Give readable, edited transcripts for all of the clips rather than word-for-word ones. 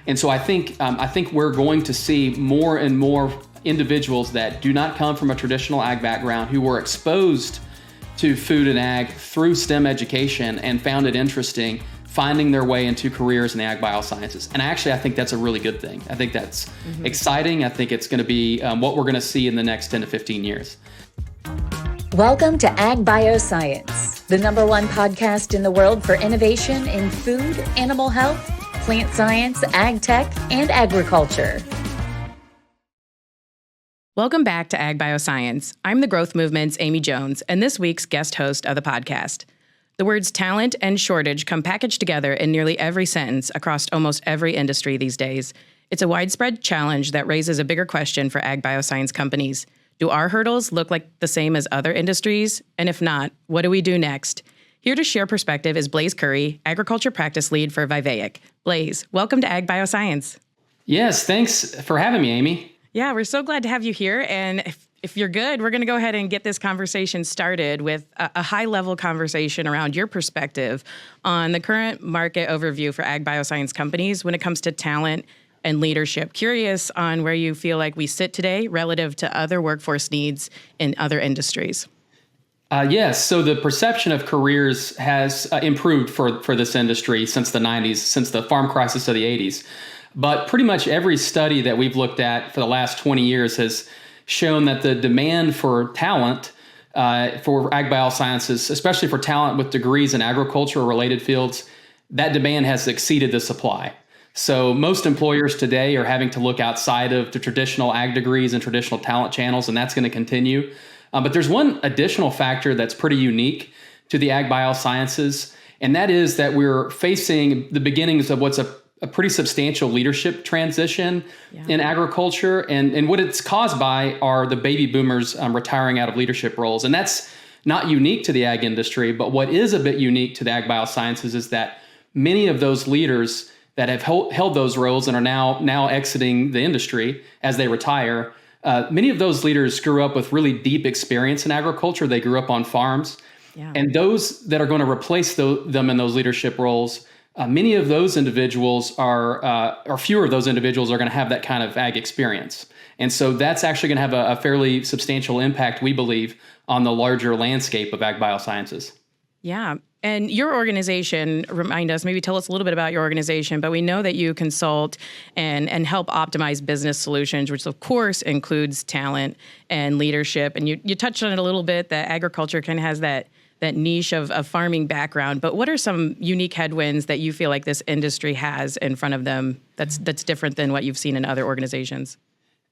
And so I think we're going to see more and more individuals that do not come from a traditional ag background who were exposed to food and ag through STEM education and found it interesting, finding their way into careers in the ag biosciences. And actually, I think that's a really good thing. I think that's exciting. I think it's going to be what we're going to see in the next 10 to 15 years. Welcome to Agbioscience, the #1 podcast in the world for innovation in food, animal health, plant science, ag tech, and agriculture. Welcome back to Agbioscience. I'm the Growth Movement's Amy Jones, and this week's guest host of the podcast. The words talent and shortage come packaged together in nearly every sentence across almost every industry these days. It's a widespread challenge that raises a bigger question for ag bioscience companies. Do our hurdles look like the same as other industries? And if not, what do we do next? Here to share perspective is Blaze Currie, Agriculture Practice Lead for Vivayic. Blaze, welcome to Ag Bioscience. Yes, thanks for having me, Amy. Yeah, we're so glad to have you here. And if you're good, we're going to go ahead and get this conversation started with a high-level conversation around your perspective on the current market overview for ag bioscience companies when it comes to talent and leadership. Curious on where you feel like we sit today relative to other workforce needs in other industries. Yes, so the perception of careers has improved for this industry since the 90s, since the farm crisis of the 80s. But pretty much every study that we've looked at for the last 20 years has shown that the demand for talent for ag biosciences, especially for talent with degrees in agriculture or related fields, that demand has exceeded the supply. So most employers today are having to look outside of the traditional ag degrees and traditional talent channels, and that's going to continue. But there's one additional factor that's pretty unique to the ag biosciences, and that is that we're facing the beginnings of what's a pretty substantial leadership transition in agriculture. And what it's caused by are the baby boomers retiring out of leadership roles. And that's not unique to the ag industry, but what is a bit unique to the ag biosciences is that many of those leaders that have held those roles and are now exiting the industry as they retire, many of those leaders grew up with really deep experience in agriculture. They grew up on farms. Yeah. And those that are going to replace them in those leadership roles, many of those individuals or fewer of those individuals are going to have that kind of ag experience. And so that's actually going to have a fairly substantial impact, we believe, on the larger landscape of ag biosciences. Yeah. And your organization, remind us, maybe tell us a little bit about your organization, but we know that you consult and help optimize business solutions, which of course includes talent and leadership. And you touched on it a little bit, that agriculture kind of has that niche of farming background. But what are some unique headwinds that you feel like this industry has in front of them that's different than what you've seen in other organizations?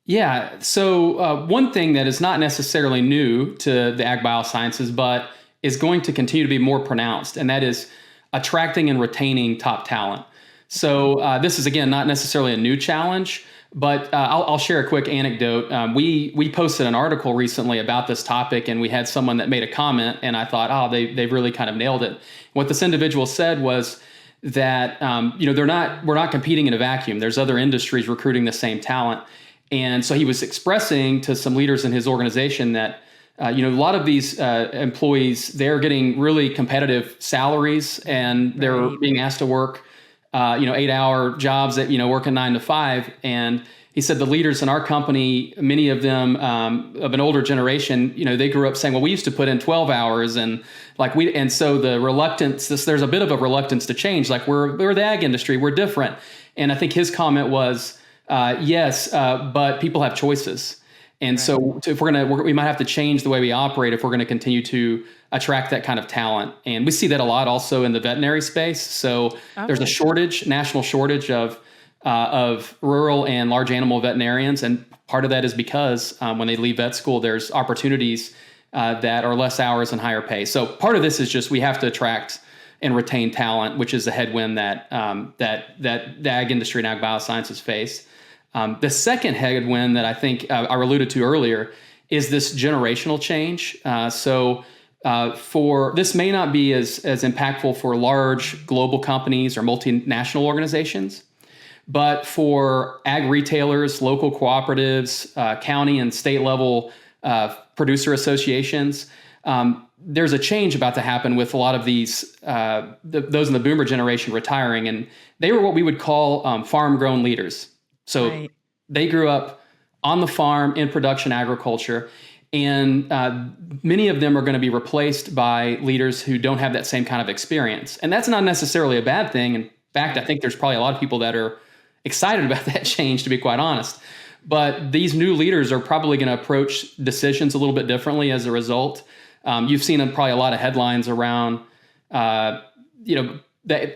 Yeah. So one thing that is not necessarily new to the ag biosciences, but is going to continue to be more pronounced, and that is attracting and retaining top talent. So this is, again, not necessarily a new challenge, but I'll share a quick anecdote. We posted an article recently about this topic, and we had someone that made a comment, and I thought, they've really kind of nailed it. What this individual said was that we're not competing in a vacuum. There's other industries recruiting the same talent, and so he was expressing to some leaders in his organization that a lot of these employees, they're getting really competitive salaries, and they're being asked to work 8-hour jobs that, working 9 to 5. And he said the leaders in our company, many of them of an older generation, they grew up saying, well, we used to put in 12 hours and so the reluctance, there's a bit of a reluctance to change. Like we're the ag industry, we're different. And I think his comment was, yes, but people have choices. And so if we might have to change the way we operate if we're going to continue to attract that kind of talent. And we see that a lot also in the veterinary space. So there's a national shortage of rural and large animal veterinarians. And part of that is because when they leave vet school, there's opportunities that are less hours and higher pay. So part of this is just we have to attract and retain talent, which is a headwind that the ag industry and ag biosciences face. The second headwind that I think I alluded to earlier is this generational change. For this may not be as impactful for large global companies or multinational organizations, but for ag retailers, local cooperatives, county and state level producer associations, there's a change about to happen with a lot of these, those in the boomer generation retiring. And they were what we would call farm-grown leaders. So they grew up on the farm in production agriculture. And many of them are going to be replaced by leaders who don't have that same kind of experience. And that's not necessarily a bad thing. In fact, I think there's probably a lot of people that are excited about that change, to be quite honest. But these new leaders are probably going to approach decisions a little bit differently as a result. You've seen probably a lot of headlines around, the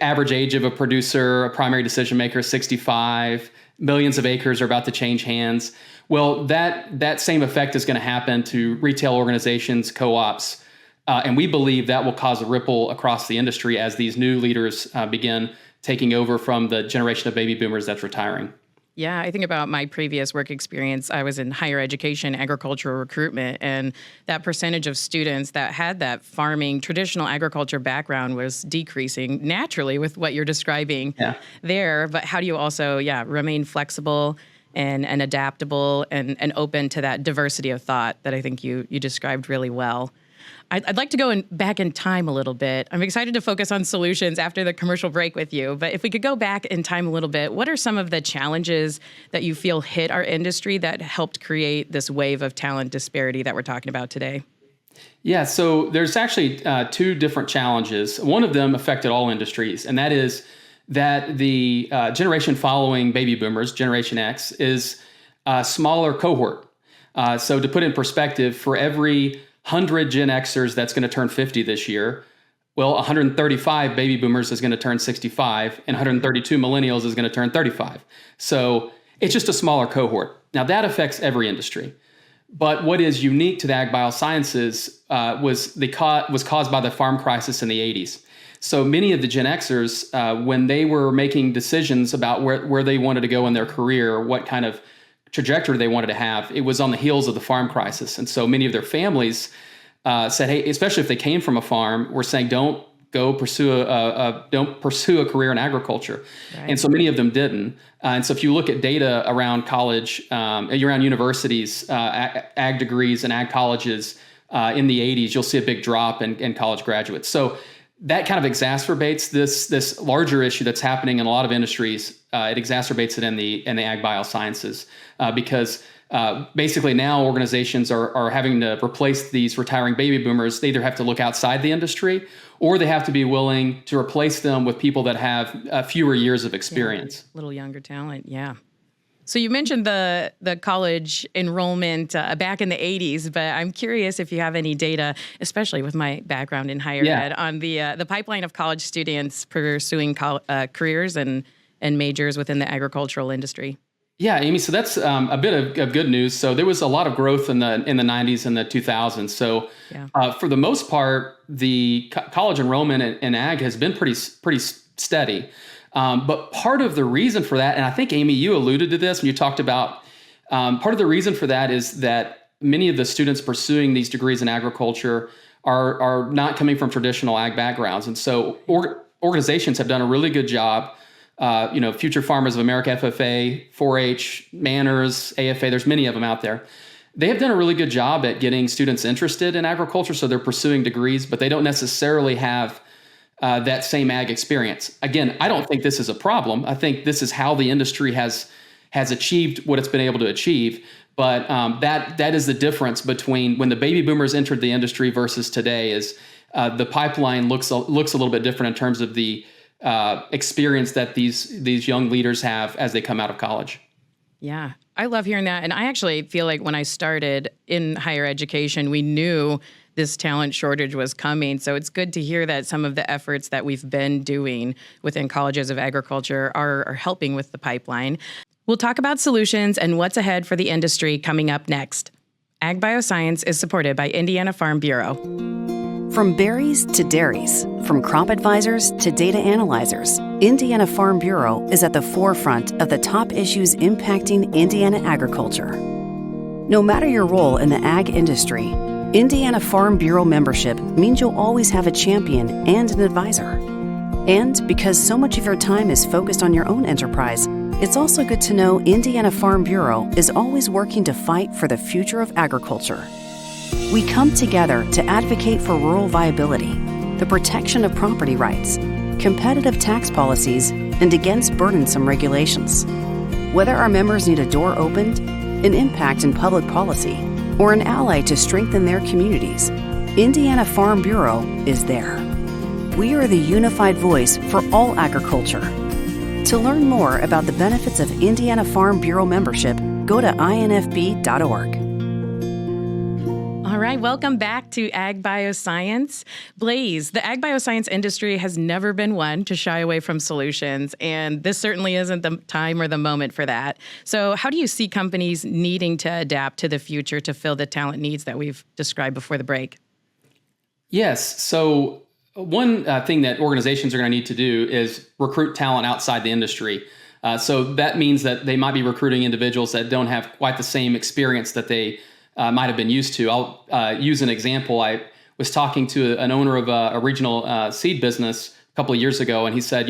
average age of a producer, a primary decision maker, 65. Millions of acres are about to change hands. Well, that same effect is going to happen to retail organizations, co-ops, and we believe that will cause a ripple across the industry as these new leaders begin taking over from the generation of baby boomers that's retiring. Yeah, I think about my previous work experience. I was in higher education, agricultural recruitment, and that percentage of students that had that farming, traditional agriculture background was decreasing naturally with what you're describing there. But how do you also, remain flexible and adaptable and open to that diversity of thought that I think you described really well? I'd like to go back in time a little bit. I'm excited to focus on solutions after the commercial break with you. But if we could go back in time a little bit, what are some of the challenges that you feel hit our industry that helped create this wave of talent disparity that we're talking about today? Yeah, so there's actually two different challenges. One of them affected all industries, and that is that the generation following baby boomers, Generation X, is a smaller cohort. So to put in perspective, for every 100 Gen Xers that's going to turn 50 this year, well, 135 baby boomers is going to turn 65, and 132 millennials is going to turn 35. So it's just a smaller cohort. Now, that affects every industry. But what is unique to the Agbiosciences was caused by the farm crisis in the 80s. So many of the Gen Xers, when they were making decisions about where they wanted to go in their career, what kind of trajectory they wanted to have, it was on the heels of the farm crisis. And so many of their families said, hey, especially if they came from a farm, were saying, don't pursue a career in agriculture. Right. And so many of them didn't. And so if you look at data around college, around universities, ag degrees and ag colleges in the 80s, you'll see a big drop in college graduates. So that kind of exacerbates this larger issue that's happening in a lot of industries. It exacerbates it in the Agbiosciences because basically now organizations are having to replace these retiring baby boomers. They either have to look outside the industry or they have to be willing to replace them with people that have fewer years of experience. A little younger talent, yeah. So you mentioned the college enrollment back in the 80s, but I'm curious if you have any data, especially with my background in higher ed, on the pipeline of college students pursuing careers and majors within the agricultural industry. Yeah, Amy. So that's a bit of good news. So there was a lot of growth in the 90s and the 2000s. So for the most part, the college enrollment in ag has been pretty steady. But part of the reason for that, and I think, Amy, you alluded to this when you talked about, part of the reason for that is that many of the students pursuing these degrees in agriculture are not coming from traditional ag backgrounds. And so organizations have done a really good job. Future Farmers of America, FFA, 4-H, Manners, AFA, there's many of them out there. They have done a really good job at getting students interested in agriculture, so they're pursuing degrees, but they don't necessarily have that same ag experience. Again, I don't think this is a problem. I think this is how the industry has achieved what it's been able to achieve. But that is the difference between when the baby boomers entered the industry versus today. Is the pipeline looks a little bit different in terms of the experience that these young leaders have as they come out of college. Yeah, I love hearing that. And I actually feel like when I started in higher education, we knew this talent shortage was coming. So it's good to hear that some of the efforts that we've been doing within colleges of agriculture are helping with the pipeline. We'll talk about solutions and what's ahead for the industry coming up next. Agbioscience is supported by Indiana Farm Bureau. From berries to dairies, from crop advisors to data analyzers, Indiana Farm Bureau is at the forefront of the top issues impacting Indiana agriculture. No matter your role in the ag industry, Indiana Farm Bureau membership means you'll always have a champion and an advisor. And because so much of your time is focused on your own enterprise, it's also good to know Indiana Farm Bureau is always working to fight for the future of agriculture. We come together to advocate for rural viability, the protection of property rights, competitive tax policies, and against burdensome regulations. Whether our members need a door opened, an impact in public policy, or an ally to strengthen their communities, Indiana Farm Bureau is there. We are the unified voice for all agriculture. To learn more about the benefits of Indiana Farm Bureau membership, go to infb.org. All right, welcome back to Agbioscience. Blaze, the agbioscience industry has never been one to shy away from solutions, and this certainly isn't the time or the moment for that. So how do you see companies needing to adapt to the future to fill the talent needs that we've described before the break? Yes. So one thing that organizations are going to need to do is recruit talent outside the industry. So that means that they might be recruiting individuals that don't have quite the same experience that they might have been used to. I'll use an example. I was talking to an owner of a regional seed business a couple of years ago, and he said,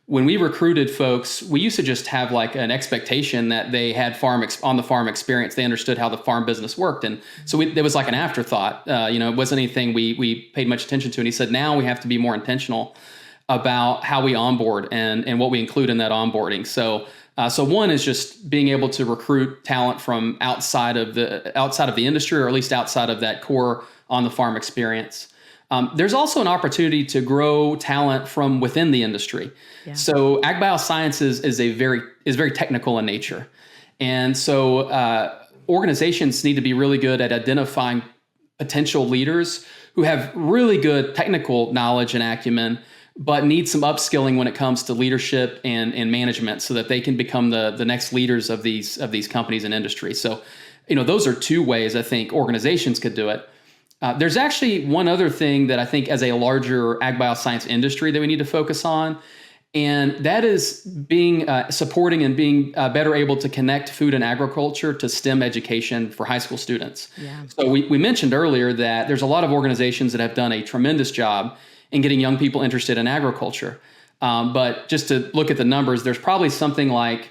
when we recruited folks, we used to just have like an expectation that they had on the farm experience. They understood how the farm business worked. And so there was like an afterthought. It wasn't anything we paid much attention to. And he said, now we have to be more intentional about how we onboard and what we include in that onboarding. So one is just being able to recruit talent from outside of the industry, or at least outside of that core on the farm experience. There's also an opportunity to grow talent from within the industry. Yeah. So Agbioscience is very technical in nature, and so organizations need to be really good at identifying potential leaders who have really good technical knowledge and acumen, but need some upskilling when it comes to leadership and management, so that they can become the next leaders of these companies and industries. So, those are two ways I think organizations could do it. There's actually one other thing that I think as a larger agbioscience industry that we need to focus on, and that is being supporting and being better able to connect food and agriculture to STEM education for high school students. Yeah. So we mentioned earlier that there's a lot of organizations that have done a tremendous job in getting young people interested in agriculture. But just to look at the numbers, there's probably something like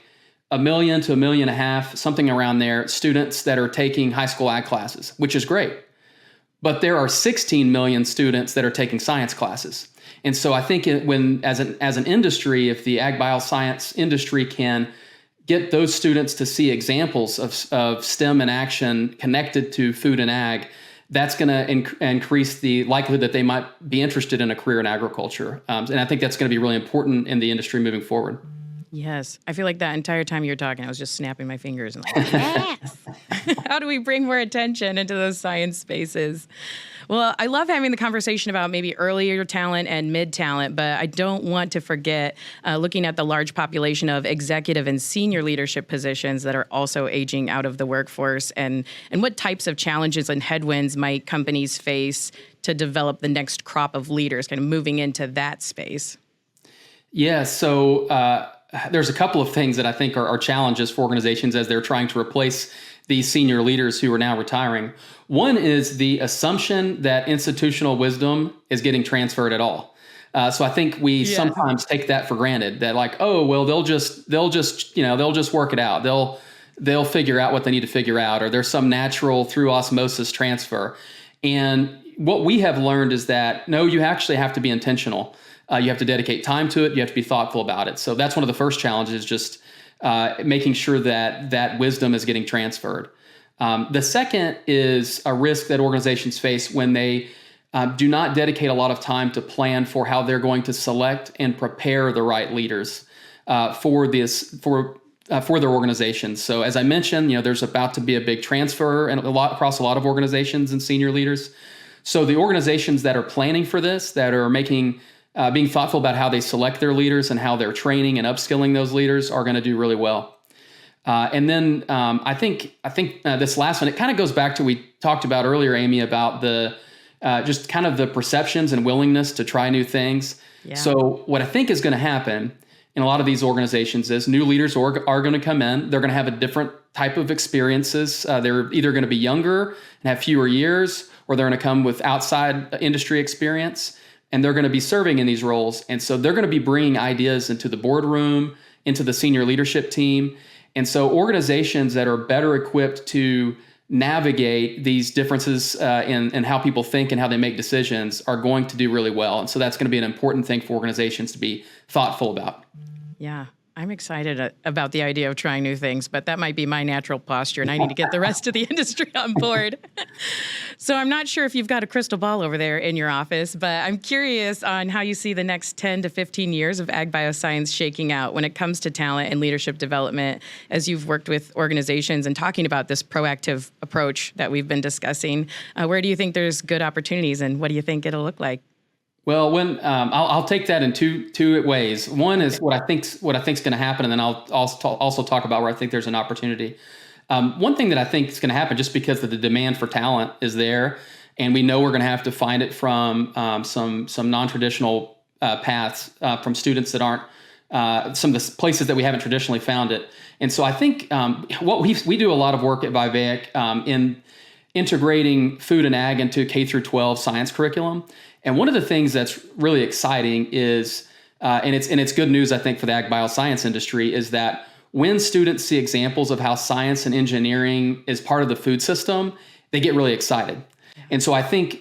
1 million to 1.5 million, something around there, students that are taking high school ag classes, which is great. But there are 16 million students that are taking science classes. And so I think as an industry, if the ag bioscience industry can get those students to see examples of STEM in action connected to food and ag, that's going to increase the likelihood that they might be interested in a career in agriculture. And I think that's going to be really important in the industry moving forward. Yes. I feel like that entire time you were talking, I was just snapping my fingers and like, yes! How do we bring more attention into those science spaces? Well, I love having the conversation about maybe earlier talent and mid talent, but I don't want to forget looking at the large population of executive and senior leadership positions that are also aging out of the workforce, and what types of challenges and headwinds might companies face to develop the next crop of leaders, kind of moving into that space. Yeah, so there's a couple of things that I think are challenges for organizations as they're trying to replace these senior leaders who are now retiring. One is the assumption that institutional wisdom is getting transferred at all. So I think we sometimes take that for granted, that like, oh, well, they'll just work it out. They'll figure out what they need to figure out, or there's some natural through osmosis transfer. And what we have learned is that, no, you actually have to be intentional. You have to dedicate time to it. You have to be thoughtful about it. So that's one of the first challenges, just making sure that wisdom is getting transferred. The second is a risk that organizations face when they do not dedicate a lot of time to plan for how they're going to select and prepare the right leaders for their organizations. So as I mentioned, there's about to be a big transfer and across a lot of organizations and senior leaders. So the organizations that are planning for this, that are being thoughtful about how they select their leaders and how they're training and upskilling those leaders, are going to do really well. And then I think this last one, it kind of goes back to we talked about earlier, Amy, about the just kind of the perceptions and willingness to try new things. Yeah. So what I think is going to happen in a lot of these organizations is new leaders are going to come in. They're going to have a different type of experiences. They're either going to be younger and have fewer years, or they're going to come with outside industry experience, and they're going to be serving in these roles. And so they're going to be bringing ideas into the boardroom, into the senior leadership team. And so organizations that are better equipped to navigate these differences in how people think and how they make decisions are going to do really well. And so that's going to be an important thing for organizations to be thoughtful about. Yeah. I'm excited about the idea of trying new things, but that might be my natural posture, and I need to get the rest of the industry on board. So I'm not sure if you've got a crystal ball over there in your office, but I'm curious on how you see the next 10 to 15 years of ag bioscience shaking out when it comes to talent and leadership development, as you've worked with organizations and talking about this proactive approach that we've been discussing. Where do you think there's good opportunities, and what do you think it'll look like? Well, when I'll take that in two ways. One is what I think's going to happen, and then I'll also talk about where I think there's an opportunity. One thing that I think is going to happen, just because of the demand for talent is there, and we know we're going to have to find it from some non-traditional paths from students that aren't some of the places that we haven't traditionally found it. And so I think what we do a lot of work at Vivayic in integrating food and ag into K through 12 science curriculum. And one of the things that's really exciting is, and it's good news, I think, for the ag bioscience industry, is that when students see examples of how science and engineering is part of the food system, they get really excited. Yeah. And so I think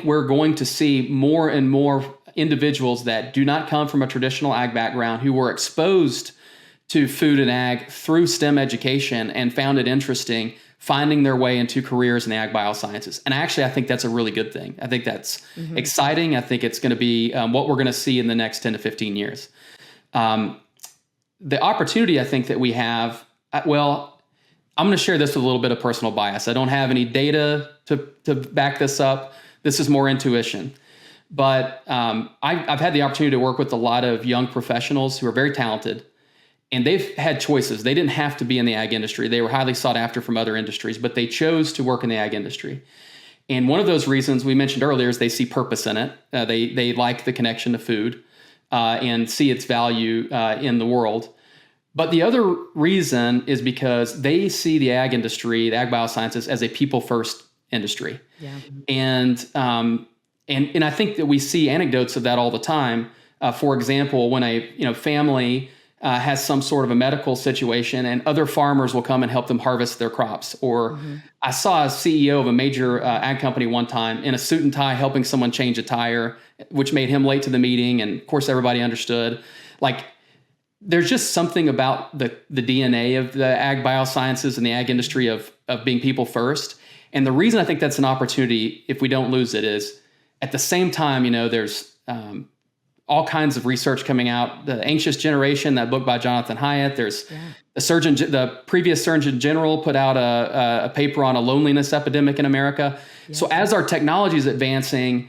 we're going to see more and more individuals that do not come from a traditional ag background who were exposed to food and ag through STEM education and found it interesting, finding their way into careers in the ag biosciences. And actually, I think that's a really good thing. I think that's exciting. I think it's going to be what we're going to see in the next 10 to 15 years. The opportunity I think that we have, well, I'm going to share this with a little bit of personal bias. I don't have any data to back this up. This is more intuition. But I've had the opportunity to work with a lot of young professionals who are very talented, and they've had choices. They didn't have to be in the ag industry. They were highly sought after from other industries, but they chose to work in the ag industry. And one of those reasons we mentioned earlier is they see purpose in it. They like the connection to food and see its value in the world. But the other reason is because they see the ag industry, the ag biosciences, as a people-first industry. Yeah. And I think that we see anecdotes of that all the time. For example, when a family has some sort of a medical situation, and other farmers will come and help them harvest their crops. Or I saw a CEO of a major ag company one time in a suit and tie helping someone change a tire, which made him late to the meeting. And of course, everybody understood. Like, there's just something about the DNA of the ag biosciences and the ag industry of being people first. And the reason I think that's an opportunity, if we don't lose it, is at the same time, there's all kinds of research coming out. The Anxious Generation, that book by Jonathan Hyatt. There's the previous Surgeon General put out a paper on a loneliness epidemic in America. Yes. So as our technology is advancing,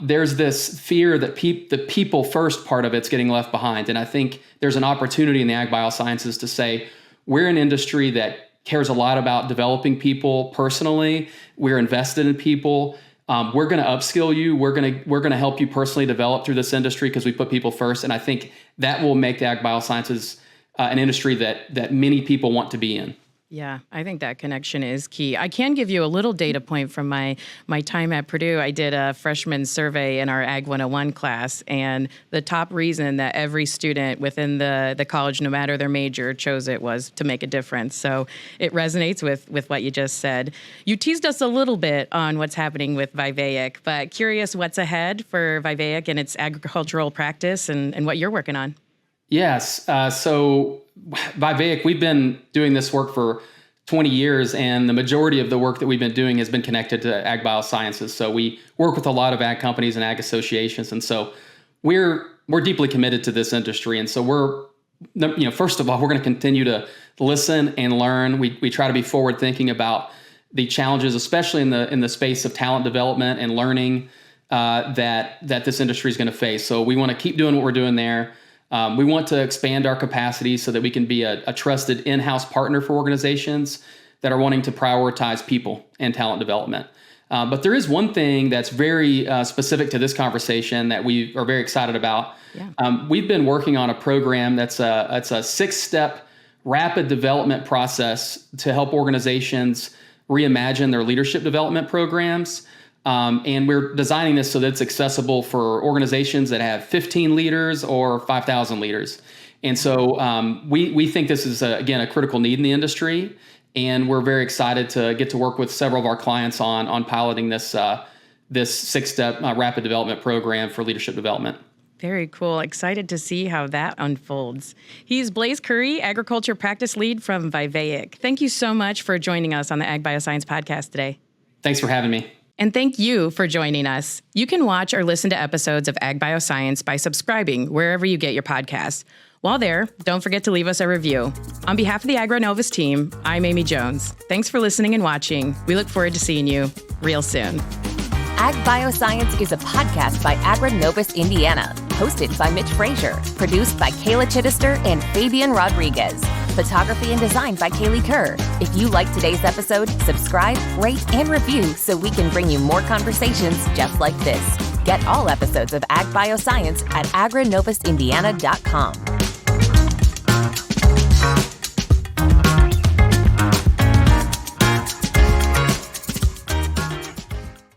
there's this fear that the people first part of it's getting left behind. And I think there's an opportunity in the ag biosciences to say, we're an industry that cares a lot about developing people personally. We're invested in people. We're going to upskill you. We're going to help you personally develop through this industry because we put people first. And I think that will make the ag biosciences an industry that many people want to be in. Yeah, I think that connection is key. I can give you a little data point from my time at Purdue. I did a freshman survey in our Ag 101 class, and the top reason that every student within the college, no matter their major, chose it was to make a difference. So it resonates with what you just said. You teased us a little bit on what's happening with Vivayic, but curious what's ahead for Vivayic and its agricultural practice and what you're working on. Yes. So Vivayic, we've been doing this work for 20 years, and the majority of the work that we've been doing has been connected to ag biosciences. So we work with a lot of ag companies and ag associations. And so we're deeply committed to this industry. And so first of all, we're going to continue to listen and learn. We try to be forward thinking about the challenges, especially in the space of talent development and learning that this industry is going to face. So we want to keep doing what we're doing there. We want to expand our capacity so that we can be a trusted in-house partner for organizations that are wanting to prioritize people and talent development. But there is one thing that's very specific to this conversation that we are very excited about. Yeah. We've been working on a program that's a 6-step rapid development process to help organizations reimagine their leadership development programs. And we're designing this so that it's accessible for organizations that have 15 leaders or 5,000 leaders. And so we think this is, again, a critical need in the industry. And we're very excited to get to work with several of our clients on piloting this 6-step rapid development program for leadership development. Very cool. Excited to see how that unfolds. He's Blaise Currie, Agriculture Practice Lead from Vivayic. Thank you so much for joining us on the Agbioscience podcast today. Thanks for having me. And thank you for joining us. You can watch or listen to episodes of Agbioscience by subscribing wherever you get your podcasts. While there, don't forget to leave us a review. On behalf of the AgriNovus team, I'm Amy Jones. Thanks for listening and watching. We look forward to seeing you real soon. Agbioscience is a podcast by AgriNovus Indiana, hosted by Mitch Frazier, produced by Kayla Chittister and Fabian Rodriguez, photography and design by Kaylee Kerr. If you like today's episode, subscribe, rate, and review so we can bring you more conversations just like this. Get all episodes of Agbioscience at agrinovusindiana.com.